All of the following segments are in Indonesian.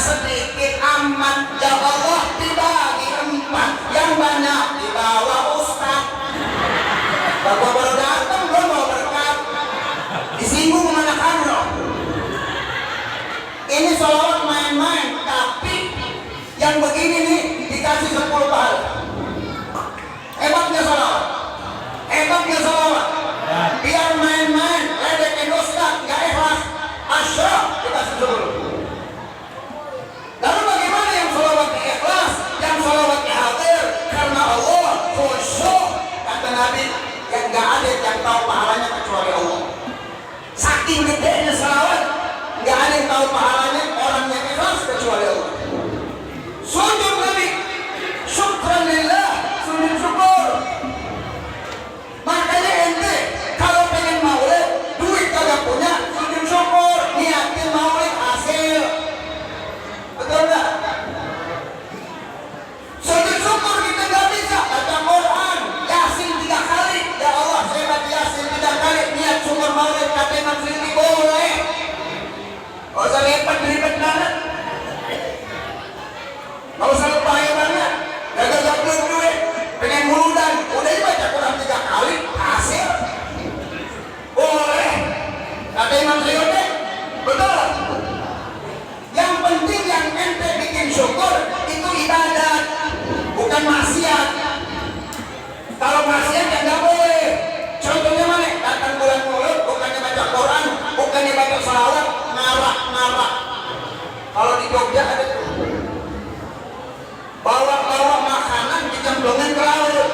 sedikit amat, ya Allah dibagi 4, yang banyak dibawa Ustaz. Bapak baru datang belum mau berkat, disinggung mana kan loh. Ini sholawat main-main, tapi yang begini nih dikasih 10 pahala. Hebatnya sholawat, hebatnya sholawat. Biar main-main, ledekin Ustaz, gak ikhlas, asyik dikasih 10. Lalu bagaimana yang sholawatnya ikhlas, yang sholawatnya hadir karena Allah, khusyuk? Kata Nabi, yang gak ada yang tahu pahalanya kecuali Allah. Saking gedenya sholawat, gak ada yang tahu pahalanya orang yang ikhlas kecuali Allah. Sujud Nabi, syukran lillah, sujud syukur. Makanya ente kalau pengen maulid, duit kagak punya, sujud syukur, niatin maulid hasil. Betul nggak? Sujud syukur kita nggak bisa baca Quran, Yasin 3 kali. Ya Allah, saya baca Yasin 3 kali, niat syukur maulid kata Imam Suyuti boleh. Gak usah ribet banget, gak usah lupain banget, gak belum duit, pengen muludan, udah baca Quran 3 kali, hasil. Boleh, kata Imam Suyuti, betul. Yang penting yang ente bikin syukur itu ibadat, bukan maksiat. Kalau maksiat ya nggak boleh. Contohnya mana? Datang bulan Maulid, bukannya baca Quran, bukannya baca sholawat, ngarak. Kalau di Jogja ada tuh, bawa makanan dicemplungin ke laut.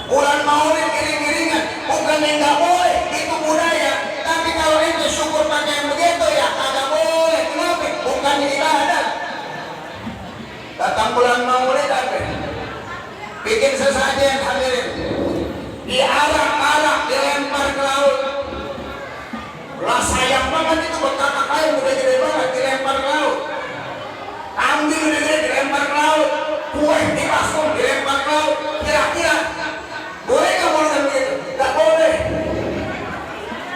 Bulan Maulid giring-giringan, bukannya nggak boleh, itu budaya. Tapi kalau ente syukur pakai yang begitu ya kagak boleh. Kenapa? Bukannya ibadat. Datang bulan Maulid apa? Bikin sesajen hadirin, diarak-arak, dilempar ke laut. Lah sayang banget itu bekas kayu udah gede banget dilempar ke laut. Ambil udah gede dilempar ke laut. Kue di baskom dilempar ke laut. Kira-kira boleh nggak model begitu? Nggak boleh.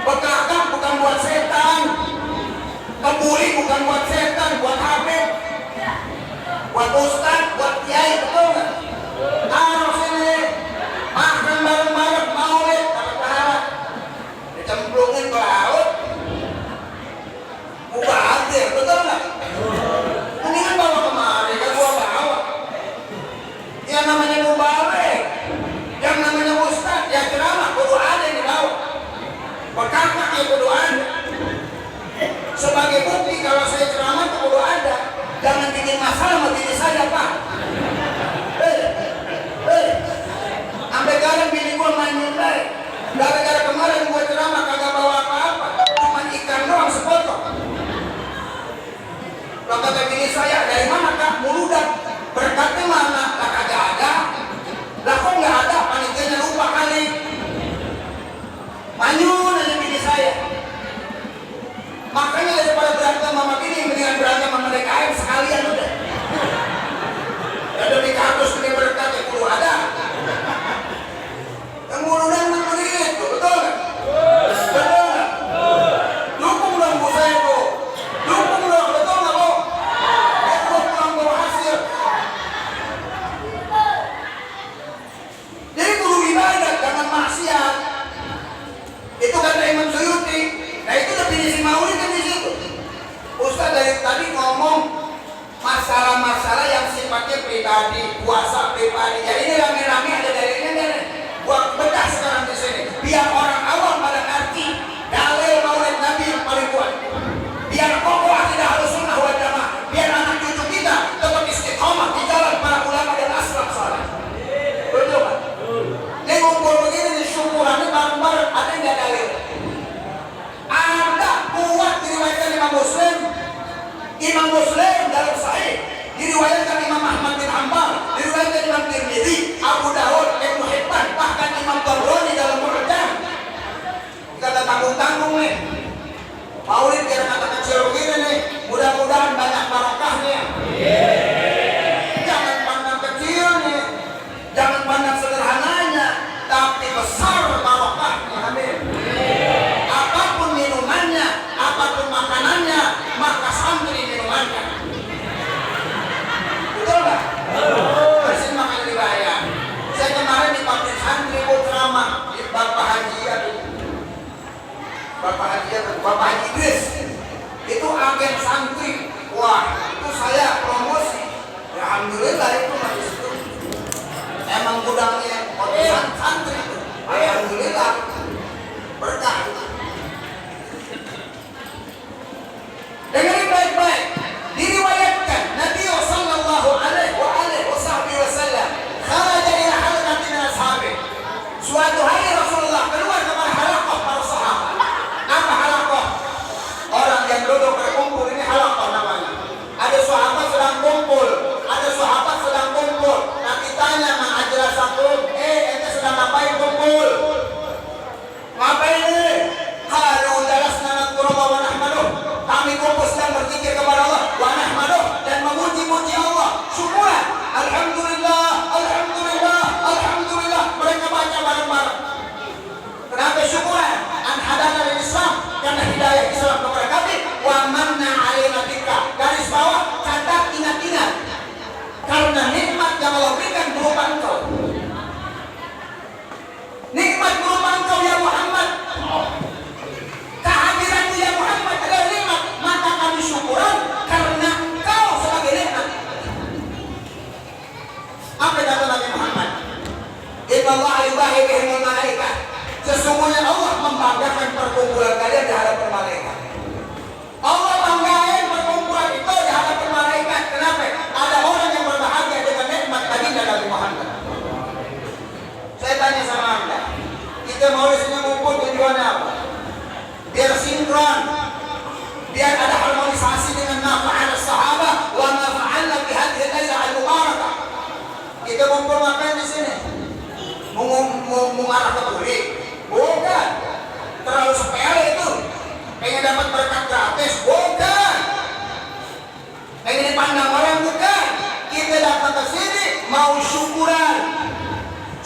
Bekakak bukan buat setan, kebuli bukan buat setan, buat habib, buat ustad, buat kiai, betul nggak? Taruh sini, makan bareng-bareng maulid, dapat pahala. Dicemplungin ke laut, mubazir, betul nggak? Mendingan bawa kemari, kan gua bawa. Yang namanya mubazir, yang namanya ustad, yang ceramah, kudu ada yang dibawa. Bekakak ya kudu ada. Sebagai bukti kalau saya ceramah kudu ada. Jangan bikin masalah sama diri saya, Pak. Sampai kadang bini gua main nyundai. Gara-gara kemarin gua ceramah kagak bawa apa-apa, cuma ikan doang sepotong. Lah kata bini saya, dari mana Kak? Muludan. Berkatnya mana? Lah kagak ada. Lah kok nggak ada? Panitianya lupa kali. Manyun aja bini saya. Makanya daripada berantem sama bini, mendingan berantem sama DKM sekalian udah. Ya demi kampus ini berkat ya kudu ada. Yang muludan begitu, betul nggak? Betul nggak? Dukung dong bu saya bu, dukung dong, betul nggak bu? Ya bu pulang bawa hasil. Jadi kudu ibadat, jangan maksiat. Itu kata Imam Suyuti. Nah itu definisi maulid kan di situ. Ustaz dari tadi ngomong masalah-masalah yang sifatnya pribadi, puasa pribadi. Ya ini rame-rame ada dalilnya nih. Buat bedah sekarang di sini. Biar orang awam pada ngerti dalil maulid Nabi yang paling kuat. Biar kokoh akidah Ahlussunnah wal Jamaah. Biar anak cucu kita tetap istiqomah di jalan para ulama dan asraf saleh. Betul kan? Ini ngumpul begini di syukurannya bareng-bareng ada nggak dalil? Ada kuat diriwayatkan Imam Muslim dalam Sahih, diriwayatkan Imam Ahmad bin Hanbal, diriwayatkan Imam Tirmidzi, Abu Dawud, Ibnu Hibban, bahkan Imam Tabrani dalam Mu'jam. Kita ada tanggung-tanggung nih. Maulid biar kata kecil begini nih, mudah-mudahan banyak barokahnya. Jangan pandang kecilnya, jangan pandang sederhananya, tapi besar barokahnya. Amin. Apapun minumannya, apapun makanannya, maka santri minumannya.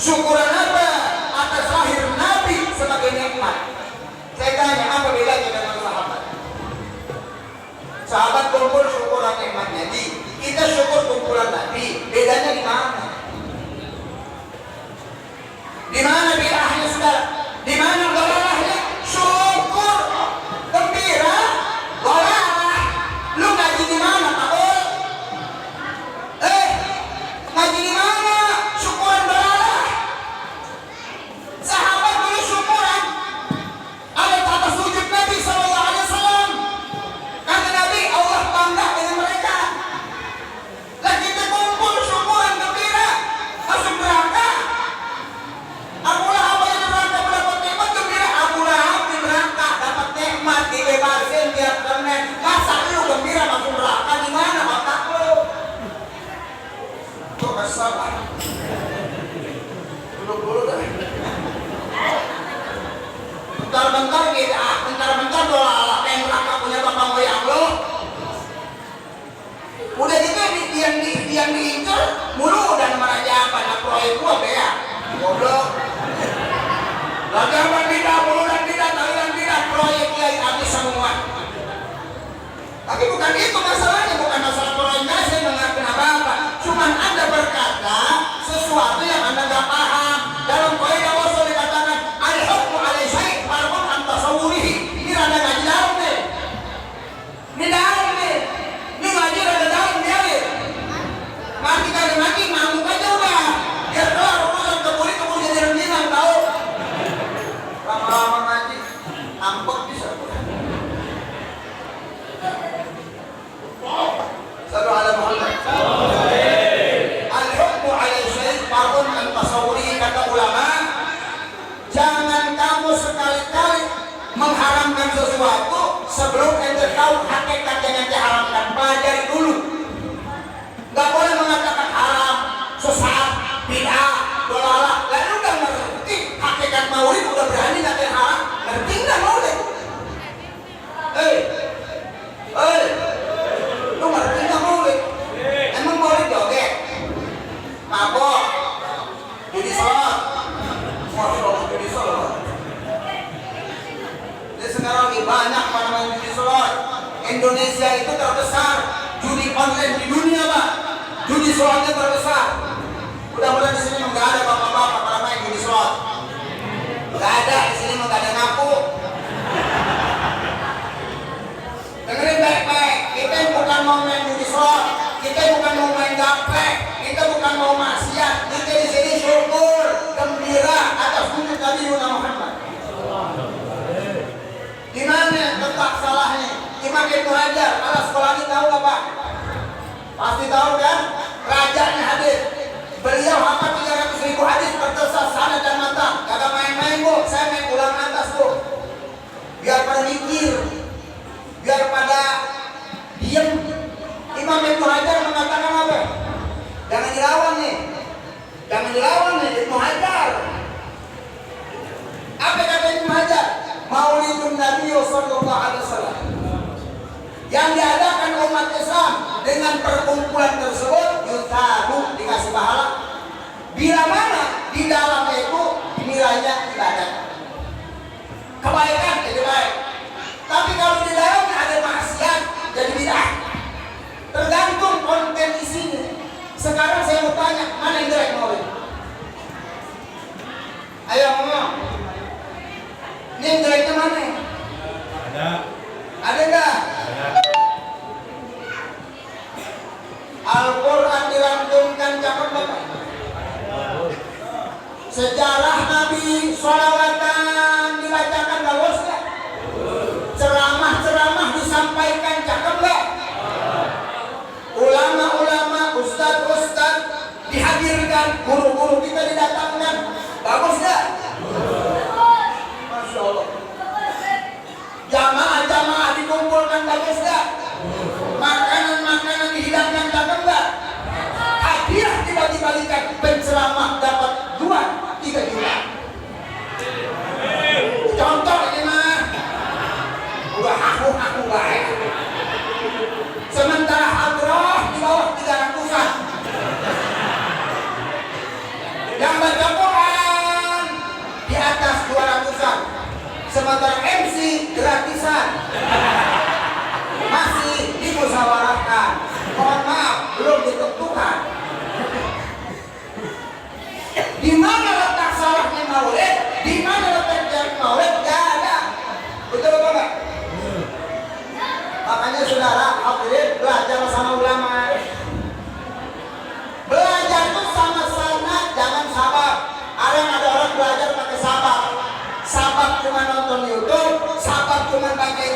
Syukuran apa? Atas lahir Nabi sebagai nikmat. Saya tanya, apa bedanya dengan sahabat? Sahabat kumpul syukuran nikmat Nabi, kita syukur kumpulan Nabi. Bedanya di mana? Di mana bedanya, saudara? Di mana galalahnya? Syukur, gembira, galalah. Lu ngaji di mana, Pak Ul? Ngaji di mana? Syukuran galalah. Sahabat dulu syukuran. Ada atas sujud Nabi SAW. Kata Nabi, Allah bangga dengan mereka. Lah kita kumpul syukuran gembira, masuk neraka. Abu Lahab yang neraka mendapat nikmat gembira. Abu Lahab di neraka dapat nikmat, dibebasin tiap Senin. Masa lu gembira masuk neraka? Di mana otak lu? Tuh kesabar. Dulu dah. Bentar-bentar gitu, bentar-bentar doa Allah yang neraka punya bapak moyang lu. Udah gitu yang diincar mulu dan meraja apa? Nah proyek gua ya. Goblok. Lagar tidak mulu dan tidak proyek lain habis semua. Tapi bukan itu masalahnya, bukan masalah proyek saya mengerti apa-apa. Cuman Anda berkata sesuatu yang Anda nggak paham. Dalam kaidah usul dikatakan al-hukmu ala syai' far'un an tasawwurihi. Ini rada ngaji dalam nih. Ini dalam nih. Ini ngaji rada dalam dia nih. Mati kali mati ngamuk aja udah. Biar kelar urusan keburi jadi rendingan tahu. Lama-lama ngaji ambek bisa. Sallu ala Muhammad. Al-hukmu ala syai' far'un an tasawwurihi, kata ulama. Jangan kamu sekali-kali mengharamkan sesuatu sebelum ente tahu hakikat yang ente haramkan. Pelajari dulu. Gak boleh mengatakan haram, sesat, bid'ah, dolalah. Lalu udah ngerti hakikat maulid, udah berani ngatain haram. Ngerti nggak maulid? Lu ngerti nggak maulid? Emang maulid joget, mabok, judi sholat. Masya Allah, judi sholat. Jadi sekarang lagi banyak main judi sholat. Indonesia itu terbesar judi online di dunia, Pak. Judi sholatnya terbesar. Mudah-mudahan di sini nggak ada bapak-bapak pada main judi sholat. Nggak ada di sini, nggak ada ngaku. Dengerin baik-baik. Kita bukan mau main judi sholat. Kita bukan mau main gaplek. Kita bukan mau maksiat. Kita di sini syukur, gembira atas wujud Nabi Muhammad. Di mana letak salahnya? Imam Ibnu Hajar, ala sekolah ini tahu nggak Pak? Pasti tahu kan? Rajanya hadir. Beliau hafal 300.000 hadis bertesas sanad dan matang. Kagak main-main Bu, saya main ulang atas Bu. Biar pada mikir, biar pada diam. Imam Ibnu Hajar mengatakan apa? Jangan dilawan nih. Jangan dilawan nih Ibnu Hajar. Apa kata Ibnu Hajar? Maulidun Nabi sallallahu alaihi wasallam yang diadakan umat Islam dengan perkumpulan tersebut yutabu, dikasih pahala. Bila mana di dalamnya itu nilainya ibadah, kebaikan jadi baik. Tapi kalau di dalamnya ada maksiat jadi bid'ah. Tergantung konten isinya. Sekarang saya mau tanya, mana yang jelek maulid? Ayo ngomong. Ini yang jeleknya mana? Ada. Ada enggak? Al-Quran dilantunkan cakep Bapak. Sejarah Nabi sholawatan dibacakan bagus enggak? Ceramah-ceramah disampaikan cakep enggak? Ulama-ulama, ustaz-ustaz dihadirkan, guru-guru kita didatangkan, bagus enggak? Masya Allah. Jamaah-jamaah dikumpulkan, bagus enggak? Makanan-makanan dihidangkan, cakep enggak? Hadiah dibagi-bagikan, penceramah dapat 2-3 juta. Contoh ini mah udah aku baik. Sementara hadrah di bawah 300-an. Yang baca Quran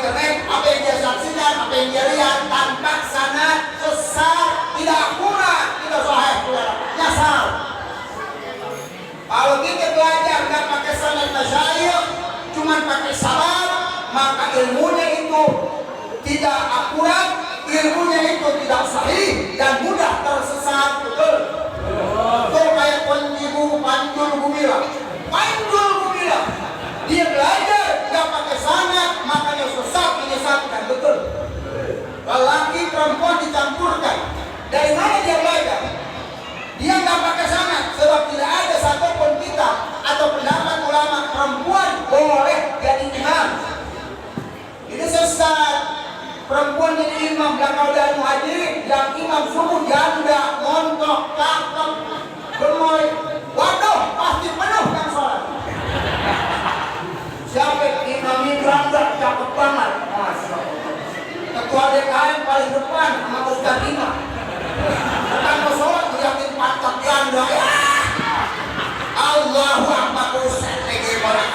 internet, apa yang dia saksikan, apa yang dia lihat tanpa sanad, sesat, tidak akurat, tidak sahih, saudara, nyasar. Kalau kita belajar nggak pakai sanad masyayikh, cuma pakai sabab, maka ilmunya itu tidak akurat, ilmunya itu tidak sahih dan mudah tersesat. Betul? Betul kayak Panjul Gumilang. Panjul Gumilang, dia belajar nggak pakai sanad, makanya sesat, menyesatkan. Betul? Lelaki perempuan dicampurkan. Dari mana dia belajar? Dia nggak pakai sanad, sebab tidak ada satupun kitab atau pendapat ulama perempuan boleh jadi imam. Ini sesat. Perempuan jadi imam, dan kalau ada muhajirin yang imam subuh janda, montok, cakep, gemoy, waduh pasti penuh yang sholat. Siapa imam Imran cakep banget, masya Allah. Ketua DKM paling depan sama Ustaz Imam. Bukan mau sholat ngeliatin pantat janda, ya. Allahu Akbar, buset lagi orang,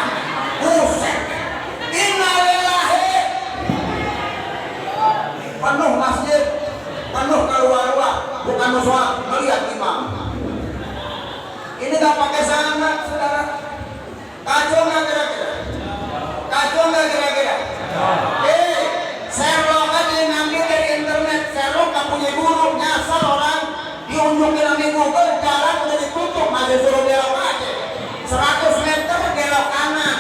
buset. Innalillahi. Penuh masjid, penuh keluar-luar, bukan mau sholat, melihat imam. Ini gak pakai sanad, saudara. Kacau nggak kira-kira? Kacau nggak kira-kira? Sherlock aja ngambil dari internet. Sherlock gak punya guru, nyasar orang, diunjukin sama Google, jalan udah ditutup, masih suruh belok aja. 100 meter belok kanan,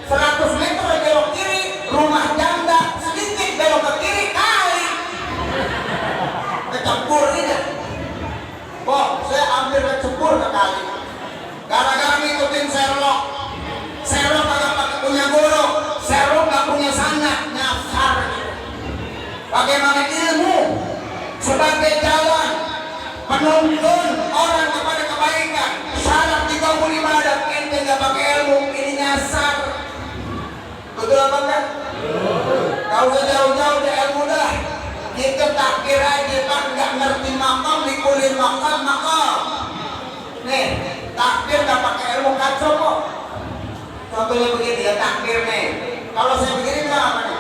100 meter belok kiri, rumah janda, sedikit belok ke kiri, kali kecebur ini. Kok saya ambil kecebur ke kali gara-gara ngikutin Sherlock. Sherlock kagak punya guru, Sherlock gak punya sanad, nyasar gitu. Bagaimana ilmu sebagai jalan menuntun orang kepada kebaikan, syarat dikabul ibadah, ente gak pakai ilmu, ini nyasar. Betul apa enggak? Kau usah jauh-jauh dari ilmu dah. Kita takbir aja kan nggak ngerti makam, dikulin makam. Nih, takbir nggak pakai ilmu kacau kok. Contohnya begini ya takbir nih. Kalau saya begini bilang apa nih?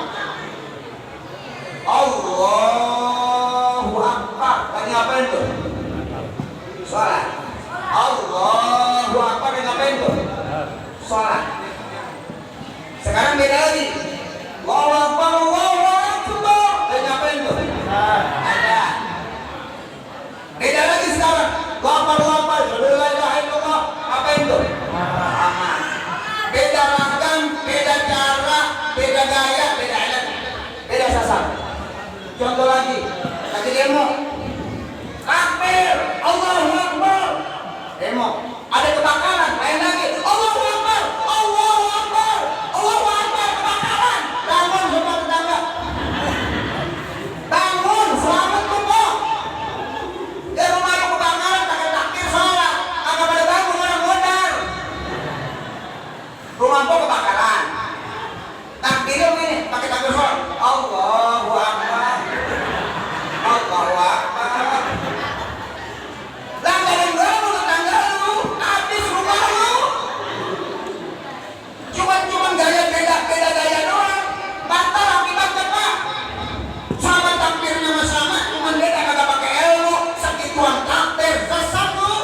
Allahu Akbar. Lagi ngapain tuh? Sholat. Allahu Akbar. Lagi ngapain tuh? Sholat. Sekarang beda lagi. Allahu Akbar, Allahu Akbar. Lagi ngapain tuh? Ada. Beda lagi sekarang. Allahu Akbar, Allahu Akbar. La ilaha illallah. Ngapain tuh? Aman. Beda ragam, beda cara, beda gaya, beda alat, beda sasar. Contoh lagi demo. Takbir, Allahu Akbar. Demo. Ada kebakaran, lain lagi. Allahu Akbar, Allahu Akbar, Allahu Akbar, kebakaran. Bangun semua tetangga. Bangun, selamat tuh. Ya rumah lu kebakaran, pakai takbir sholat. Agak pada bangun orang modal. Rumah gua kebakaran. Takbir ini pakai takbir sholat. Allahu Akbar, Allahu Akbar. Lah gak ada yang bangun tetangga lu, habis rumah lu. Cuman gaya beda gaya doang. Batal akibatnya Pak. Sama takbirnya sama, cuman beda kagak pakai ilmu. Sakituan takbir, sesat lu.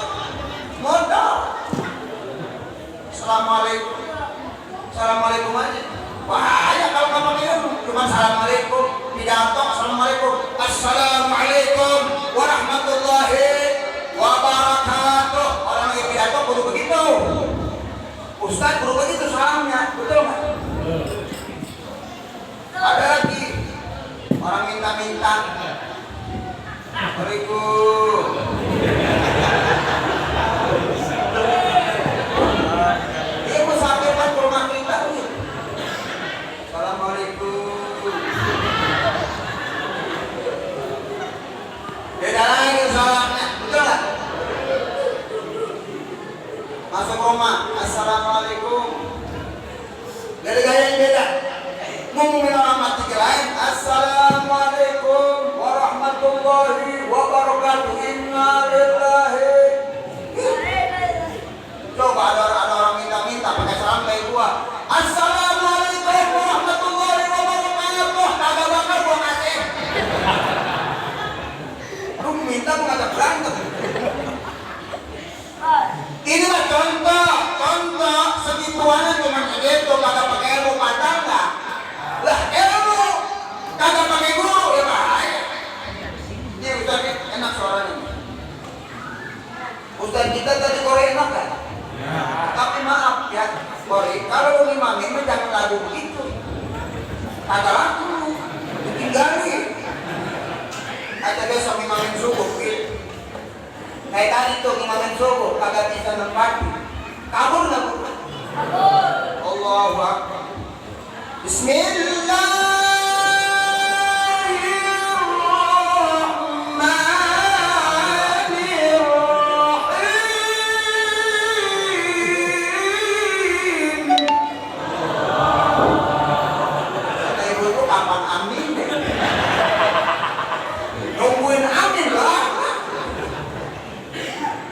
Modal. Assalamualaikum. Assalamualaikum aja. Bahaya kalau nggak pakai ilmu. Cuma assalamualaikum, pidato assalamualaikum, assalamualaikum warahmatullahi wabarakatuh. Orang lagi pidato kudu begitu. Ustaz kudu begitu salamnya, betul nggak? Ada lagi orang minta-minta. Assalamualaikum. Dia musafirkan ke rumah kita. Assalamualaikum. Beda lagi salamnya, betul nggak? Masuk rumah, assalamualaikum. Dari gaya yang beda. Ngomongin orang mati ke lain, assalamualaikum warahmatullahi wabarakatuh. Inna lillahi. Coba ada orang minta-minta pakai salam kayak gua. Assalamualaikum warahmatullahi wabarakatuh. Bukan kita tadi Korea makan. Tapi maaf ya, Korea, kalau ngimangin mah jangan lagu begitu. Kata lagu, ditinggali. Ada besok ngimangin subuh gitu. Kayak tadi tuh ngimangin subuh, kagak bisa nempati. Kabur nggak bu? Kabur. Allahu Akbar. Bismillah.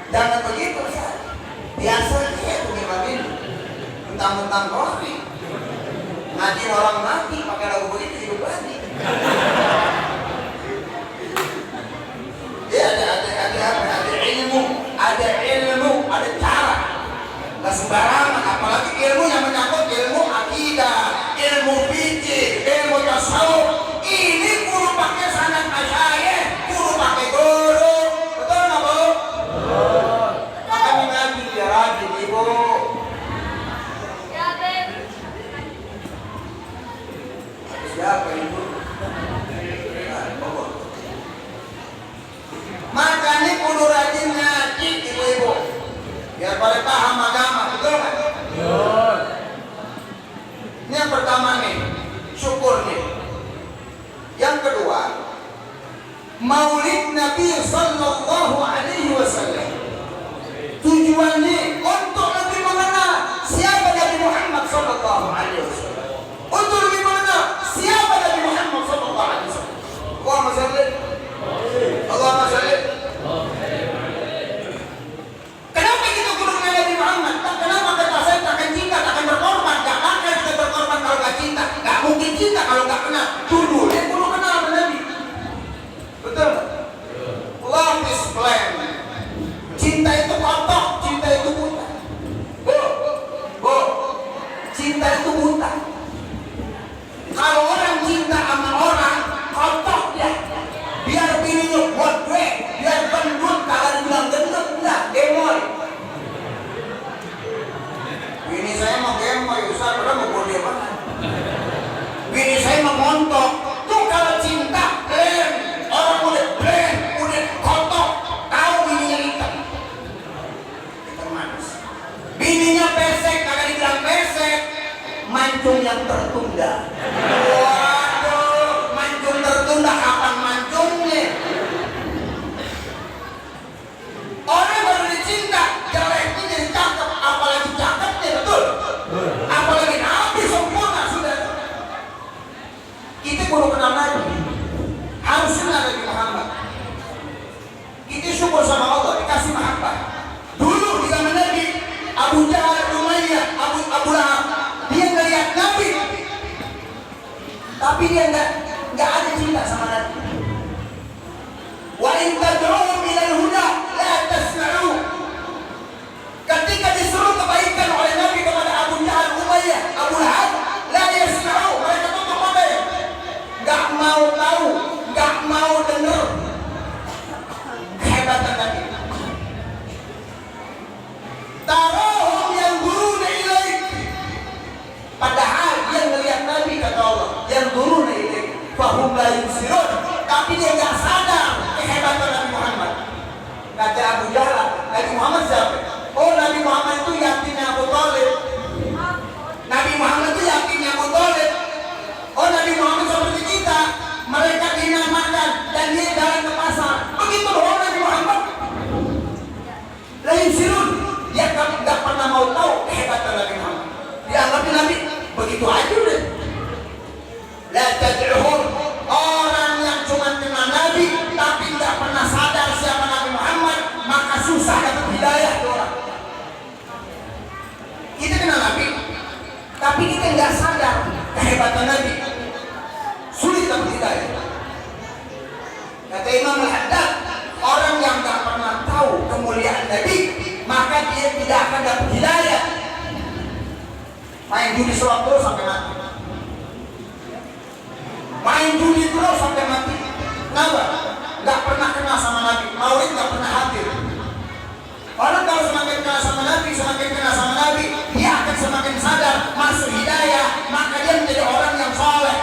Jangan begitu, biasanya itu ngimangin mentang-mentang kopi ngaji orang mati pakai lagu begitu hidup lagi. Ya ada ilmu, ada cara, nggak sembarangan. Apalagi ilmu yang menyangkut ilmu akidah, ilmu fikih, ilmu tasawuf. Ini guru pakai sanad masyayikh, guru pakai guru. Betul nggak bu? Makanya ngaji biar rajin ibu. Siapa ibu? Makanya kudu rajin ngaji ibu-ibu biar pada paham agama, betul nggak? Betul. Ini yang pertama nih, syukur nih. Yang kedua, Maulid Nabi Sallallahu Alaihi Wasallam. Tujuannya untuk lebih mengenal siapa Nabi Muhammad Sallallahu Alaihi Wasallam. Untuk lebih mengenal siapa Nabi Muhammad Sallallahu Alaihi Wasallam. Allahumma salli. Allahumma salli. Kenapa kita guru mengenal Nabi Muhammad? Kenapa kata saya takkan cinta, takkan berkorban? Gak akan kita berkorban kalau gak cinta. Gak mungkin cinta kalau gak kenal. Dulu dia guru kenal Nabi. Betul? Love is blind. Cinta itu kotor, cinta itu buta. Bu, cinta itu buta. Kalau orang cinta sama orang, kotor dia. Biar bininya buat gue, biar gendut, kalau dibilang gendut, enggak, gemoy. Bini saya mau gemoy, Ustaz, udah mau bodoh banget. Bini saya mau montok. Tuh kalau cinta, blend. Orang udah blend, udah kotor. Tahu bininya hitam. Hitam manis. Bininya pesek, kagak dibilang pesek. Mancung yang tertunda. Waduh, mancung tertunda, kapan mancungnya? Orang baru dicinta, jeleknya jadi cakep, apalagi cakepnya, betul? Apalagi Nabi sempurna sudah. Kita perlu kenal Nabi, harus kenal Nabi Muhammad. Kita syukur sama Allah, dikasih mahabbah. Dulu di zaman Nabi, Abu Jahal, Umayyah, Abu Lahab, dia ngelihat Nabi, tapi dia nggak ada cinta sama Nabi. Wa in tad'uhum ila al-huda la tasma'u. Ketika disuruh kebaikan oleh Nabi kepada Abu Jahal, Umayyah, Abu Lahab, la yasma'u, mereka tutup mata, nggak mau tahu, nggak mau dengar kehebatan Nabi. Tarahum yanzuruna ilaik, padahal dia ngelihat Nabi, kata Allah, yanzuruna ilaik fahum la yubsirun, tapi dia nggak sadar kehebatan Nabi Muhammad. Kata Abu Jahal, Nabi Muhammad siapa? Oh, Nabi Muhammad itu yatimnya Abu Thalib. Nabi Muhammad itu yatimnya Abu Thalib. Oh, Nabi Muhammad seperti kita, mereka dinamakan dan dia jalan ke pasar. Begitu doang Nabi Muhammad. La yubsirun, dia nggak pernah mau tahu kehebatan Nabi Muhammad. Dianggap Nabi begitu aja udah. La tad'uhum, orang yang cuma kenal Nabi tapi nggak pernah sadar siapa Nabi Muhammad, maka susah dapat hidayah tuh orang. Kita kenal Nabi tapi kita nggak sadar kehebatan Nabi, sulit dapat hidayah. Kata Imam Al-Haddad, orang yang nggak pernah tahu kemuliaan Nabi, maka dia tidak akan dapat hidayah. Main judi slot terus sampai mati. Main judi terus sampai mati. Kenapa? Nggak pernah kenal sama Nabi. Maulid nggak pernah hadir. Orang kalau semakin kenal sama Nabi, semakin kenal sama Nabi, dia akan semakin sadar masuk hidayah, maka dia menjadi orang yang soleh.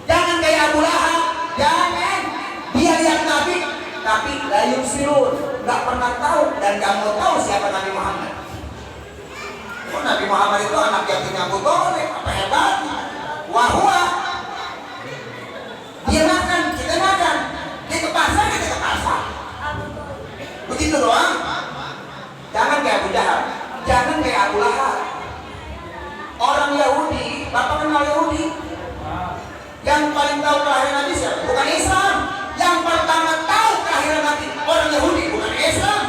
Jangan kayak Abu Lahab, jangan. Dia lihat Nabi, tapi layung sirun, nggak pernah tahu dan nggak mau tahu siapa Nabi Muhammad. Oh, Nabi Muhammad itu anak yatimnya Abu Thalib, apa hebatnya? Wahua, dia makan, kita makan. Dia ke pasar, kita ke pasar. Begitu doang. Jangan kayak Abu Jahal, jangan kayak Abu Lahab. Orang Yahudi, Bapak kenal Yahudi? Yang paling tahu kelahiran Nabi siapa? Bukan Islam. Yang pertama tahu kelahiran Nabi orang Yahudi, bukan Islam.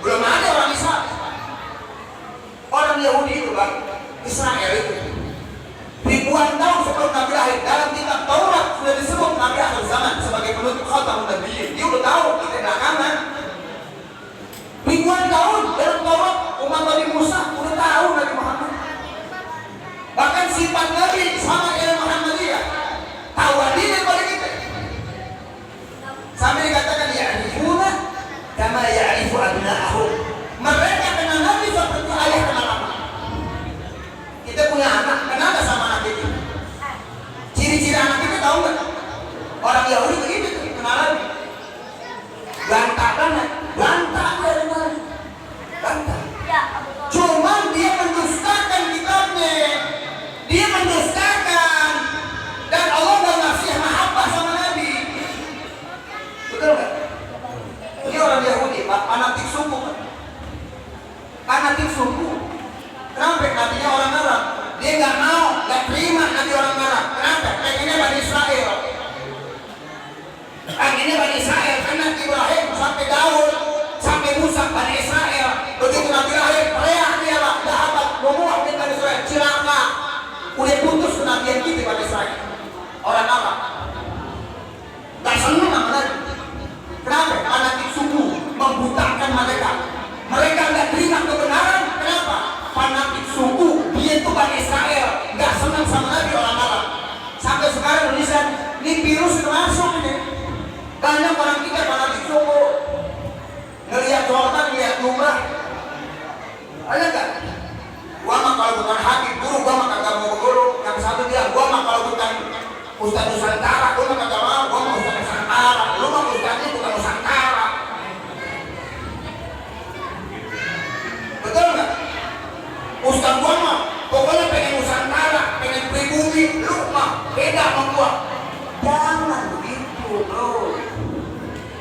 Belum ada orang Islam. Orang Yahudi itu Bang, Israel itu ribuan tahun sebelum Nabi lahir, dalam kitab Taurat sudah disebut Nabi akhir zaman sebagai penutup khatamun nabiyyin. Dia udah tahu, kita belakangan. Ribuan tahun dalam Taurat umat Nabi Musa udah tahu Nabi Muhammad. Bahkan sifat Nabi sama dengan Muhammadiyah tahu adilnya pada kita. Sampai dikatakan ya'rifuna kama ya'rifu abna'ahum. Mereka kenal Nabi seperti ayah kenal anak. Kita punya anak, kenal gak sama anak kita? Ciri-ciri anak kita tahu gak? Orang Yahudi begitu tuh, kenal Nabi. Bantah banget, bantah dari Nabi. Bantah. Cuman dia mendustakan kitabnya. Dia mendustakan. Dan Allah gak ngasih mahabbah sama Nabi. Betul gak? Ini orang Yahudi, fanatik suku kan? Fanatik suku. Kenapa? Nabinya orang Arab. Dia nggak mau, nggak terima Nabi orang Arab. Kenapa? Pengennya Bani Israel. Pengennya Bani Israel. Karena Ibrahim sampai Daud, sampai Musa Bani Israel. Begitu Nabi lahir, teriak dia lah. Dapat memuak di Bani Israel. Cilaka. Udah putus kenabian kita Bani Israel. Orang Arab. Nggak senang sama Nabi. Kenapa? Fanatik suku membutakan mereka. Mereka nggak terima kebenaran. Kenapa? Fanatik suku. Dia itu Bani Israel. Nggak senang sama Nabi orang Arab. Sampai sekarang Indonesia ini virus termasuk ini. Banyak orang kita fanatik suku. Ngelihat Jordan, ngelihat Jumrah. Ada nggak? Gua mah kalau bukan Habib guru, gua mah kagak mau guru. Yang satu bilang, gua mah kalau bukan Ustaz Nusantara, gua mah kagak mau. Gua mah Ustaz Nusantara. Lu mah Ustaznya bukan Nusantara. Betul nggak? Ustaz gua mah pokoknya pengen Nusantara, pengen pribumi. Lu mah beda sama gua. Jangan begitu bro.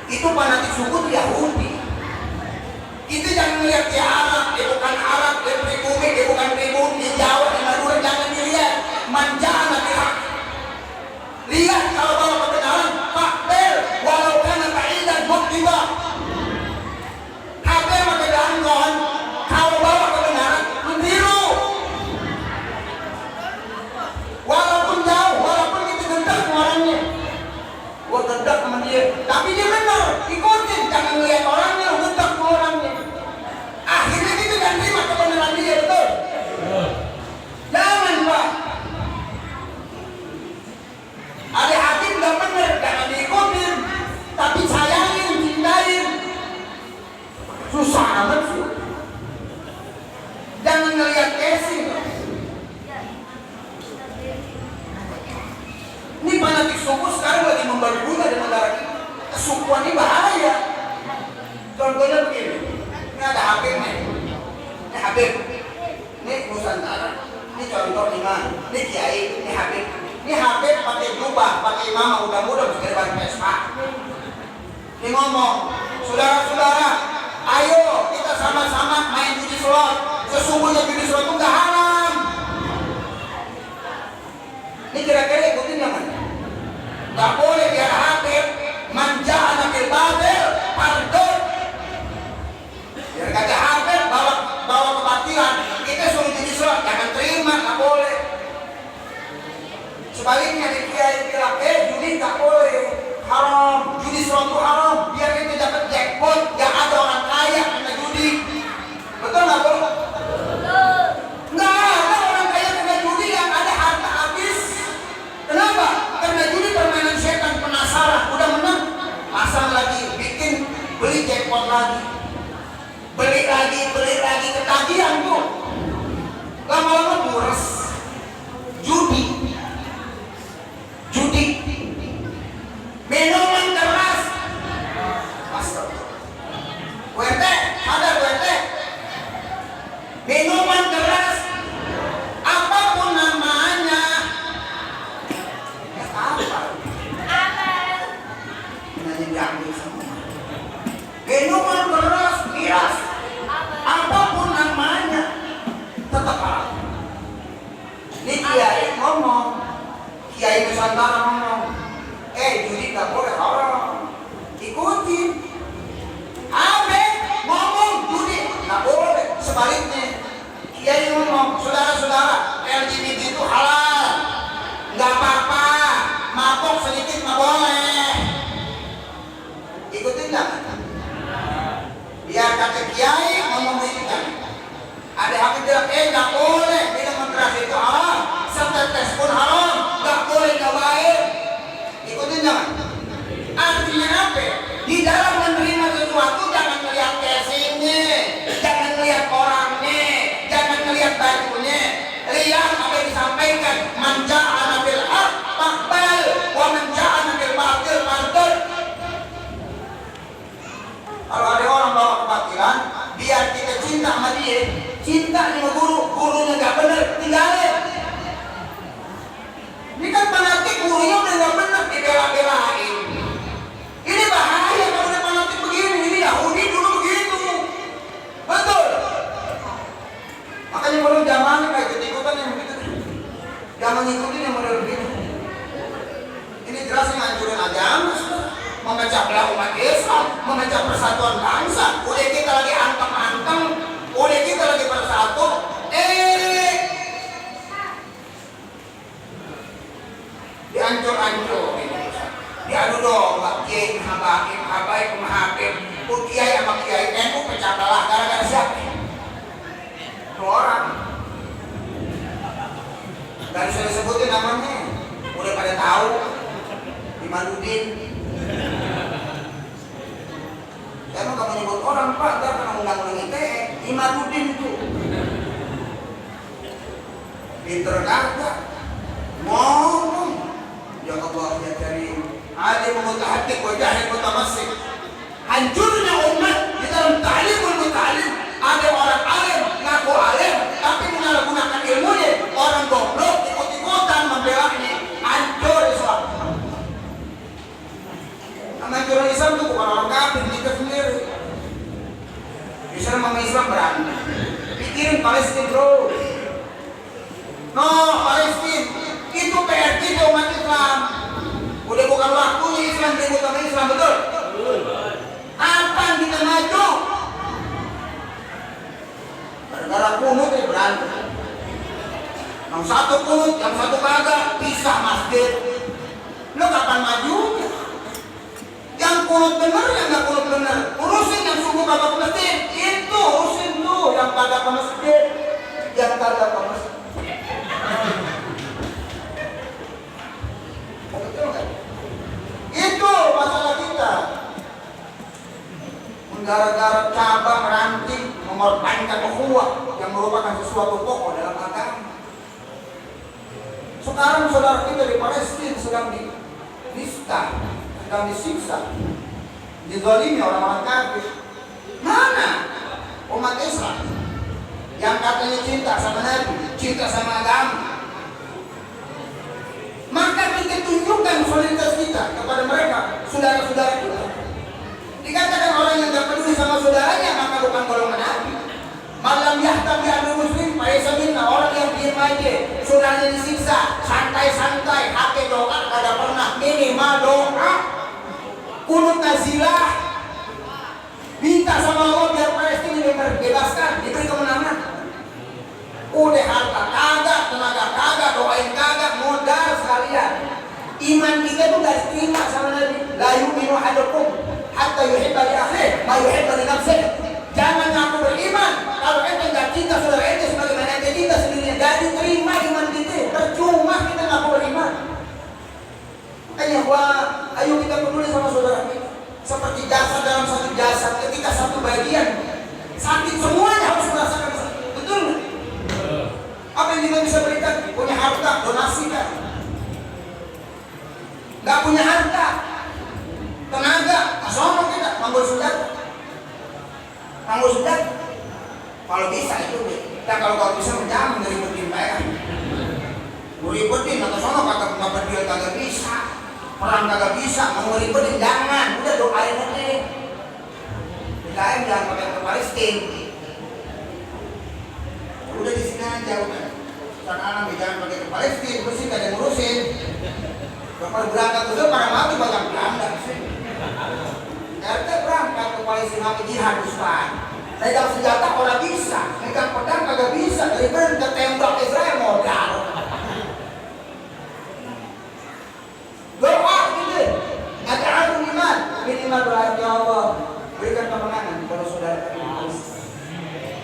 Itu fanatik suku itu Yahudi. Itu jangan melihat dia Arab, dia bukan Arab, dia pribumi, dia bukan pribumi, di Jawa, di Madura, jangan dilihat. Manjana pihak. Lihat kalau bawa kebenaran, fakir, walau karena ka'idan muktiba. Apa yang kebenaran kawan? Kalau bawa kebenaran, lu tiru. Walaupun jauh, walaupun kita gendam orangnya. Gua gendam sama dia, tapi dia benar, ikutin, jangan lihat orangnya, lu gendam sama orangnya. Akhirnya kita kan terima kebenaran dia, betul? Jangan Pak. Ada hakim gak benar, jangan diikutin. Tapi sayangin, cintain. Susah amat sih. Jangan ngelihat casing. Ini fanatik suku sekarang lagi memberguna di negara kita. Kesukuan ini bahaya. Contohnya begini. Ini ada Habib nih. Ini Habib. Ini Nusantara. Ini contoh iman. Ini Kiai. Ini Habib. Ini Habib pakai jubah, pakai imamah, mudah-mudahan bisa depan pesta. Ini ngomong, saudara-saudara, ayo kita sama-sama main judi slot. Sesungguhnya judi slot itu nggak haram. Ini kira-kira ikutin yang mana? Nggak boleh biar Habib manja anak batil, pardon. Biar kagak Habib bawa kebatilan. Kita suruh judi slot, jangan terima, nggak boleh. Sebaliknya di Kiai bilang, judi nggak boleh, haram, judi slot itu haram, biar itu dapat jackpot, gak ada orang kaya kena judi. Betul nggak bro? Nggak ada orang kaya kena judi, yang ada harta habis. Kenapa? Karena judi permainan setan, penasaran, udah menang, pasang lagi beli lagi ketagihan tuh. Lama-lama boros. Judi. Minuman keras. Master. WT, ada WT. Minuman keras. Apapun namanya. Ya apa? Nanya diambil semua. Minuman keras, miras. Apapun namanya. Tetap haram. Ini kiai ngomong. Kiai Nusantara ngomong. Judi gak boleh, haram. Ikutin. Habis ngomong judi gak boleh. Sebaliknya kiai ngomong, saudara-saudara, LGBT itu halal, gak apa-apa, mabok sedikit gak boleh. Ikutin gak? Biar kata kiai ngomong begitu. Ada hakim bilang, gak boleh, minuman keras itu haram, setetes pun haram, gak boleh, gak baik. Ikutin jangan. Artinya apa? Di dalam menerima sesuatu jangan melihat casingnya, jangan melihat orangnya, jangan melihat bajunya. Lihat apa yang disampaikan. Man ja'ana bil haq faqbal wa man ja'ana bil batil fardud. Kalau ada orang bawa kebatilan, biar kita cinta sama dia, cinta sama gurunya gak benar, tinggalin. Ini kan fanatik, gurunya udah gak benar, dibela-belain. Ini bahaya kalau udah fanatik begini. Ini Yahudi dulu begitu. Betul. Makanya baru zamannya kayak ikut-ikutan yang begitu. Jangan ngikutin yang model begini. Ini jelas ngancurin agama, memecah belah umat Islam, memecah persatuan bangsa. Udah kita lagi anteng-anteng, udah kita lagi bersatu. Diancur-ancur, diadu domba, kiai habaib, kiai sama kiai NU pecah belah gara-gara siapa? Dua orang. Dan saya sebutin namanya, udah pada tahu. Imanuddin. Saya mau kamu nyebut orang Pak, ntar kena undang-undang ITE. Imanuddin itu. Pinter kagak, ngomong. Ya Allah ya Karim, alim mutahaddiq wa jahil mutamassik. Hancurnya umat di dalam ta'limul muta'allim. Ada orang alim, ngaku alim, tapi menyalahgunakan ilmunya. Orang goblok ikut-ikutan membelanya. Hancur Islam. Hancur Islam itu bukan orang kafir, kita sendiri. Islam sama Islam berantem. Pikirin Palestina bro. No, Palestina. Itu PR kita umat Islam. Udah bukan waktunya Islam ribut sama Islam, betul? Kapan kita maju? Gara-gara kunut ya berantem. Yang satu kunut, yang satu kagak, pisah masjid. Lo kapan majunya? Yang kunut bener, yang gak kunut bener. Urusin yang subuh kagak ke masjid. Itu urusin lu yang kagak ke masjid, yang kagak ke masjid. Itu masalah kita. Gara-gara cabang ranting mengorbankan ukhuwah yang merupakan sesuatu pokok dalam agama. Sekarang saudara kita di Palestina sedang diniskan, sedang disiksa, dizalimi orang-orang kafir. Mana umat Islam yang katanya cinta sama Nabi, cinta sama agama? Maka kita tunjukkan solidaritas kita kepada mereka, saudara-saudara kita. Dikatakan orang yang tidak peduli sama saudaranya maka bukan golongan Nabi. Malam yahtam bi amri muslim faisa minna. Orang yang diam aja, saudaranya disiksa, santai-santai, pakai doa kada pernah, minimal doa, kunut nazilah, minta sama Allah biar Palestina dibebaskan, diberi kemenangan. Udah harta kagak, tenaga kagak, doain kagak, modal sekalian. Iman kita tuh gak diterima sama Nabi. La yu'minu ahadukum hatta yuhibba li akhihi ma yuhibba li nafsihi. Jangan ngaku beriman kalau ente gak cinta saudara ente sebagaimana ente cinta sendirinya. Gak diterima iman kita. Percuma kita ngaku beriman. Makanya ayo kita peduli sama saudara kita. Seperti jasad dalam satu jasad, ketika satu bagian Sakit semuanya harus merasakan sakit. Betul nggak? Apa yang kita bisa berikan? Punya harta, donasikan. Nggak punya harta, tenaga, asono kita manggul senjata. Manggul senjata. Kalau bisa itu, kita kalau bisa menjamin dari penting mereka. Ngeribetin atau sono kagak berdiri kagak bisa, perang kagak bisa, mau ngeribetin jangan, udah doain aja. Doain jangan pakai ke Palestina. Udah di sini aja udah. Sana jangan pakai ke Palestina, bersih gak ada ngurusin. Bapak berangkat itu pada mati banyak Belanda sih. RT berangkat ke Palestina ke jihad Ustaz. Megang senjata orang bisa, megang pedang kagak bisa, dari berangkat tembak Israel modal. Doa gitu, ada iman, minimal doa ya Allah berikan kemenangan kepada saudara kami di Palestina.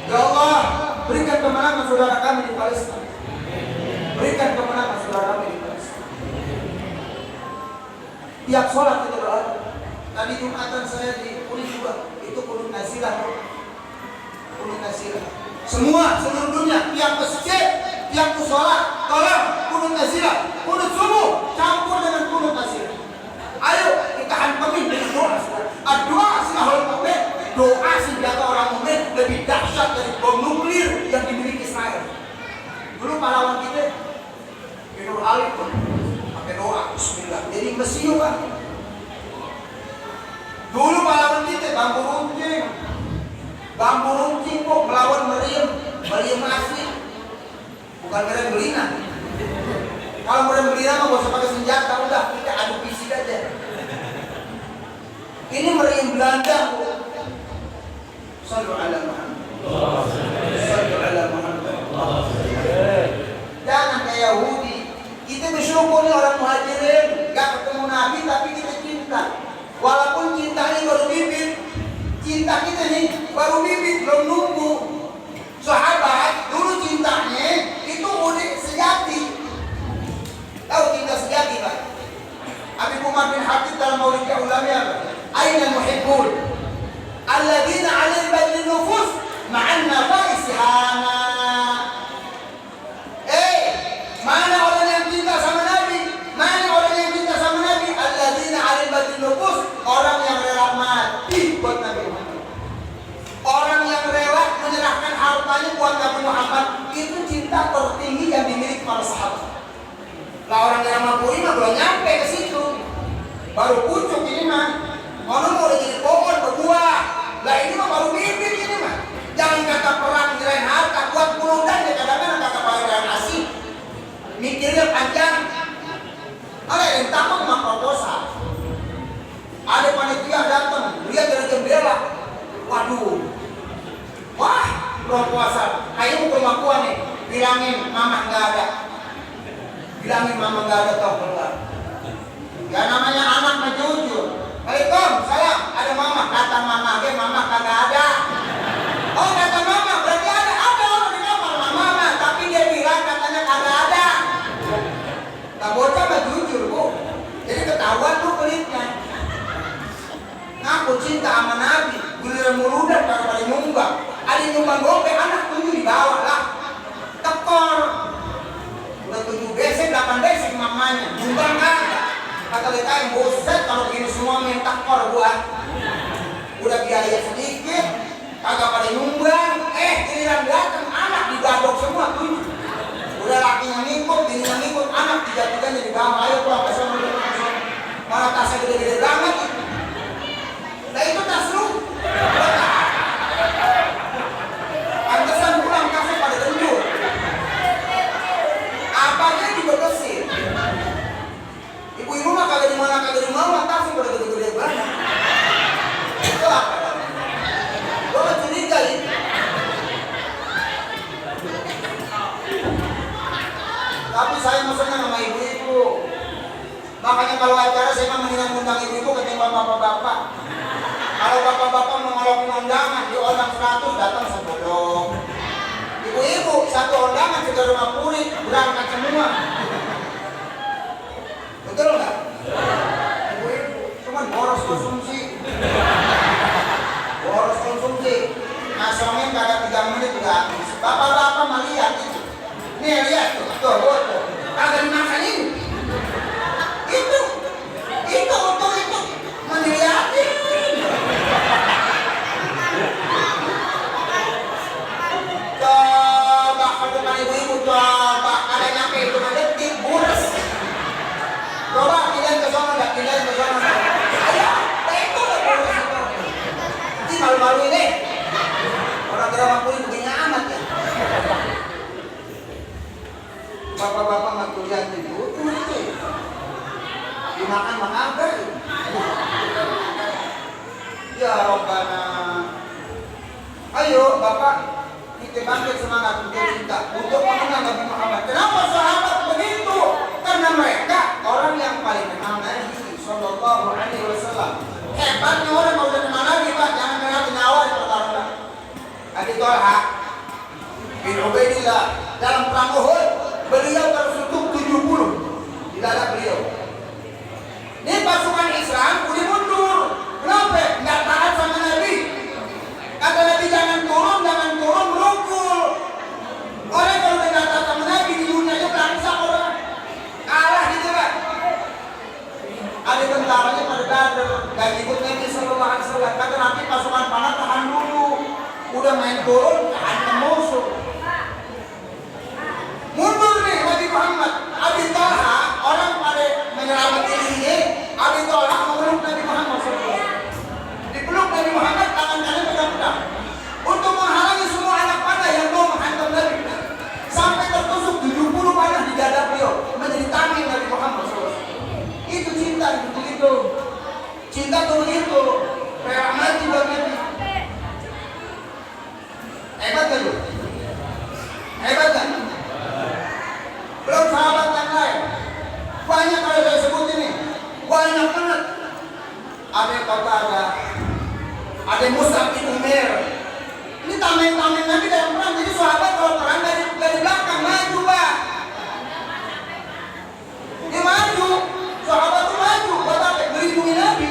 Ya Allah berikan kemenangan saudara kami di Palestina. Berikan kemenangan saudara kami di Palestina. Tiap sholat kita doa. Tadi Jumatan saya di Kulit juga itu kunut nazilah, kunut nazilah. Semua seluruh dunia tiap masjid, tiap sholat, tolong kunut nazilah, kunut subuh campur dengan kunut nazilah. Ayo kita hantamin dengan doa. Doa sinahul mukmin, doa senjata orang mukmin lebih dahsyat dari bom nuklir yang dimiliki Israel. Dulu pahlawan kita, Nur Ali pun pakai doa Bismillah. Jadi Mesir kan. Dulu pahlawan kita bambu runcing kok melawan meriam asli, bukan meriam belina. Kalau meriam belina mah gak usah pakai senjata, udah kita adu fisik aja. Ini meriam Belanda. Sallu ala Muhammad. Sallu ala Muhammad. Jangan kayak Yahudi. Kita bersyukur nih orang muhajirin, gak ketemu Nabi tapi kita cinta. Walaupun cintanya baru bibit, cinta kita nih baru bibit, belum nunggu. Sahabat dulu cintanya itu udah sejati. Tahu cinta sejati Pak? Habib Umar bin Khattab dalam Maulidnya Ulama, Aina muhibbun alladzina 'ala badri nufus ma'an nafais hana. Mana orang yang cinta sama Nabi? Mana orang yang cinta sama Nabi? Alladzina 'ala badri nufus, orang yang rela mati buat Nabi Muhammad. Orang yang rela menyerahkan hartanya buat Nabi Muhammad, itu cinta tertinggi yang dimiliki para sahabat. Lah orang yang mampu ini belum nyampe ke situ, baru pucuk ini mah. Orang mau jadi pohon berbuah, lah ini mah baru bibit ini mah. Jangan kata perang nyerahin harta buat puluhan ya kadang-kadang kata pangeran asih. Mikirnya panjang. Ada yang takut sama proposal. Ada panitia datang, lihat dari jendela. Waduh, wah proposal. Kayak mau ke rumah gua nih, bilangin mama nggak ada. Bilangin mama nggak ada tau keluar. Ya namanya anak mah jujur. Waalaikumsalam, ada mama. Kata mama, mama kagak ada. Oh kata mama, berarti ada orang di kamar mama, tapi dia bilang katanya kagak ada. Tak bocah mah jujur bu. Jadi ketahuan tuh pelitnya. Ngaku cinta sama Nabi, giliran muludan kalau pada nyumbang. Ada nyumbang gope, anak 7 dibawa lah. Tekor. Udah 7 besek, 8 besek mamanya. Nyumbang kagak. Kata mereka yang boset kalau begini semua minta kor buat. Udah biaya sedikit, kagak pada nyumbang. Giliran datang anak digadok semua 7. Udah lakinya ngikut, bininya ngikut, anak tiga-tiganya di bawah. Ayo pulang ke sana. Malah tasnya gede-gede banget. Nah itu tas lu. Pantesan pulang tasnya pada gendut. Apanya dibebesin. Ibu-ibu mah kagak di mana, tasnya pada gede-gede banget. Itu apa? Gua kan curiga ini. Tapi saya maksudnya sama ibu-ibu. Makanya kalau acara saya mah mendingan undang ibu-ibu ketimbang bapak-bapak. Kalau bapak-bapak mau ngelongin undangan, di undang 100 datang 10. Ibu-ibu satu undangan sudah 50 berangkat semua. Betul nggak? Ibu-ibu cuman boros konsumsi. Boros konsumsi. Masa Bapak-bapak melihat itu. Nih lihat tuh, kagak dimakan ini. Itu melihatin. Coba kalau ibu-ibu coba ada nyampe itu detik buras. Coba kalian ke sana nggak? Kalian ke sana? Ayo, itu buras itu. Ini malu-malu ini. Orang drama kulit begini amat ya. Bapak-bapak nggak kuliah itu dimakan apa? Ya Rabbana. Ayo Bapak, kita bangkit semangat untuk kita untuk mengenal Nabi Muhammad. Kenapa sahabat begitu? Karena mereka orang yang paling kenal Nabi Sallallahu Alaihi Wasallam. Hebatnya orang kalau udah kenal Nabi Pak, jangan kenal nyawa di pertarungan. Abi Thalha bin Ubaidillah dalam perang Uhud, beliau tersutuk 70 di dada beliau. Ini pasukan Islam udah mundur. Kenapa? Nggak taat sama Nabi. Kata Nabi jangan turun, merukul. Orang kalau udah nggak taat sama Nabi di dunianya bangsa orang kalah gitu kan. Ada tentaranya pada Badar, gak ikut Nabi Sallallahu Alaihi Wasallam. Kata Nabi pasukan panah tahan dulu. Udah main turun, tahan musuh. Mundur nih Nabi Muhammad. Abi Thalha orang pada menyelamat dirinya. Abi Thalha memeluk Nabi Muhammad SAW. Dipeluk Nabi Muhammad, tangan kanan pegang pedang untuk menghalangi semua anak panah yang mau menghantam Nabi. Sampai tertusuk 70 panah di dada beliau menjadi tameng Nabi Muhammad SAW. Itu cinta begitu. Cinta tuh begitu. Rela mati buat Nabi. Hebat kan lu? Hebat kan? Belum sahabat yang lain. Banyak kalau saya sebut ini. Banyak banget. Ada yang kata ada Mus'ab bin Umair. Ini tameng-tameng Nabi dalam perang. Jadi sahabat kalau perang dari belakang maju Pak. Dia maju. Sahabat itu maju. Buat apa? Melindungi Nabi.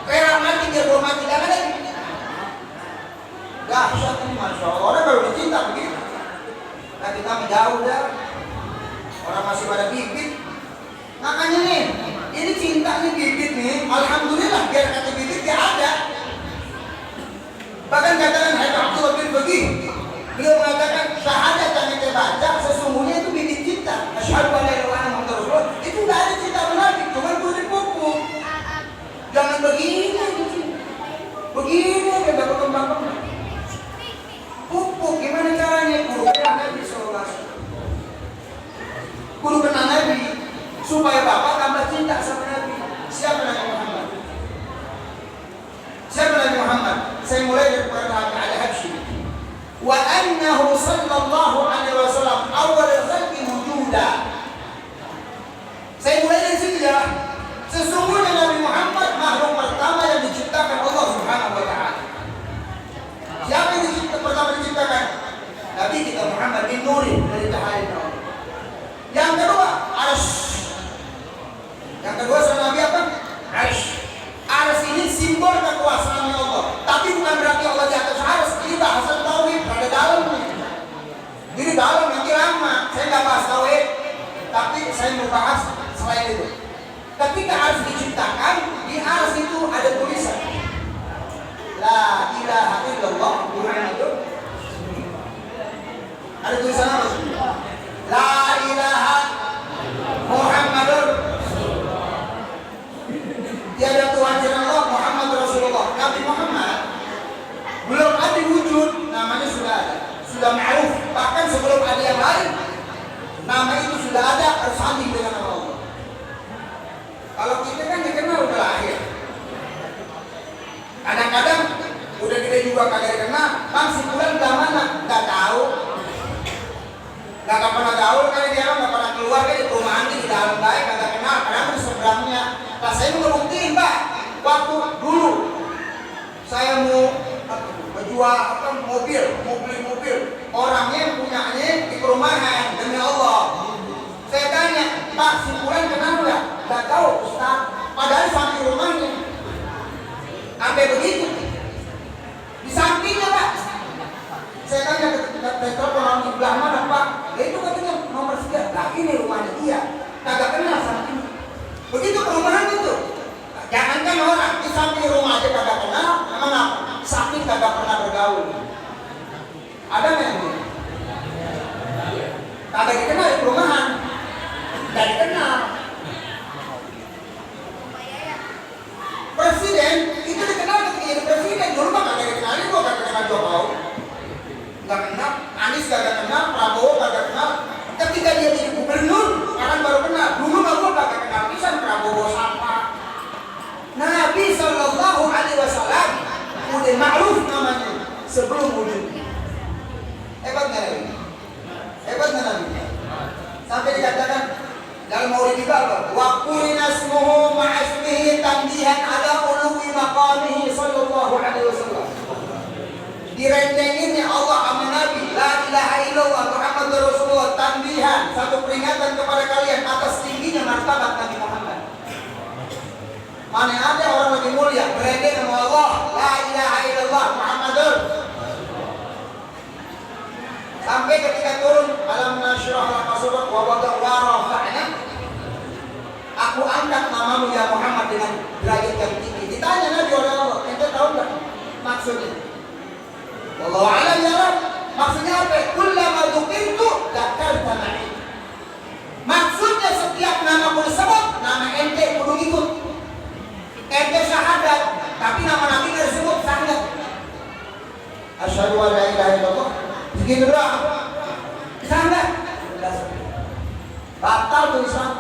Rela mati biar belum mati. Jangan lagi. Dahsyat ini Masya Allah. Orang kalau dicinta begitu. Nah kita jauh dah. Orang masih pada bibit. Makanya nih, ini cinta nih bibit nih. Alhamdulillah biar kata bibit dia ada. Bahkan katakan Habib Abdullah bin Bagi, beliau mengatakan syahadat yang kita baca sesungguhnya itu bibit cinta. Asyhadu an la ilaha illallah Muhammadur Rasulullah. Itu udah ada cinta menarik, cuma perlu dipupuk. Jangan begini. Begini aja gak berkembang-kembang. Pupuk gimana caranya? Kudu kenal Nabi SAW. Kudu kenal Nabi supaya Bapak tambah cinta sama Nabi. Siapa Nabi Muhammad? Siapa Nabi Muhammad? Saya mulai dari perkataan Al-Habsyi. Wa annahu sallallahu alaihi wasallam awwal khalqi wujuda. Saya mulai dari sini ya. Sesungguhnya Nabi Muhammad makhluk pertama yang diciptakan Allah Subhanahu wa taala. Siapa yang pertama diciptakan? Nabi kita Muhammad bin Nurin dari cahaya Allah. Yang kedua, Arsy. Yang kedua sama Nabi apa? Arsy. Arsy ini simbol kekuasaan Allah. Tapi bukan berarti Allah di atas arsy. Ini bahasa tauhid, ada dalamnya. Jadi dalam nanti lama. Saya nggak bahas tauhid, tapi saya mau bahas selain itu. Ketika arsy diciptakan, di arsy itu ada tulisan. La ilaha illallah Muhammadur. Ada tulisan apa? La ilaha Muhammadur. Tiada Tuhan selain Allah Muhammad Rasulullah. Nabi Muhammad belum ada wujud, namanya sudah ada, sudah ma'ruf. Bahkan sebelum ada yang lain, nama itu sudah ada, bersanding dengan nama Allah. Kalau kita kan dikenal udah lahir. Kadang-kadang udah gede juga kagak dikenal. Bang si bulan udah mana? Nggak tahu. Nggak pernah gaul kali dia, nggak pernah keluar kan di perumahan di dalam baik, nggak kenal. Kadang di seberangnya. Nah saya mau ngebuktiin Pak. Waktu dulu saya mau jual mobil, mau beli mobil. Orangnya yang punyanya di perumahan demi Allah. Saya tanya, Pak si bulan kenal nggak? Nggak tahu Ustaz. Padahal samping rumahnya. Sampai begitu di sampingnya Pak. Saya tanya ke saya telepon orang di belah mana Pak? Ya itu katanya nomor sekian. Nah ini rumahnya dia. Kagak kenal sama ini. Begitu perumahan itu. Jangankan orang di samping rumah aja kagak kenal. Memang apa? Saking kagak pernah bergaul. Ada nggak yang ini? Kagak dikenal di perumahan. Gak dikenal. Presiden itu dikenal ketika jadi presiden. Dulu mah kagak dikenalin, gua kagak kenal Jokowi. Gak kenal, Anies kagak kenal, Prabowo kagak kenal. Ketika dia jadi gubernur, orang baru kenal. Dulu mah gua kagak kenal pisan Prabowo siapa. Nabi Sallallahu Alaihi Wasallam udah ma'ruf namanya sebelum wudhu. Hebat nggak Nabi? Hebat nggak Nabi? Sampai dikatakan dalam maulid apa? Wa qulina ismuhu ma'asmihi tanbihan ala uluwi maqamihi Sallallahu Alaihi Wasallam. Direndengin ya Allah sama Nabi, la ilaha illallah Muhammadur Rasulullah, tanbihan, satu peringatan kepada kalian atas tingginya martabat Nabi Muhammad. Mana ada orang lebih mulia berendeng sama Allah, la ilaha illallah Muhammadur. Sampai ketika turun alam nasyrah laka sadrak wa rafa'na, aku angkat namamu ya Muhammad dengan derajat yang tinggi. Ditanya Nabi oleh Allah, ente tahu enggak maksudnya? Wallahu a'lam ya Rabb. Maksudnya apa? Kullama dzukirtu dzakarta ma'i. Maksudnya setiap namaku disebut, nama ente kudu ikut. Ente syahadat, tapi nama Nabi nggak disebut, sah nggak? Asyhadu an la ilaha illallah. Begitu doang. Sah nggak? Batal tuh Islam.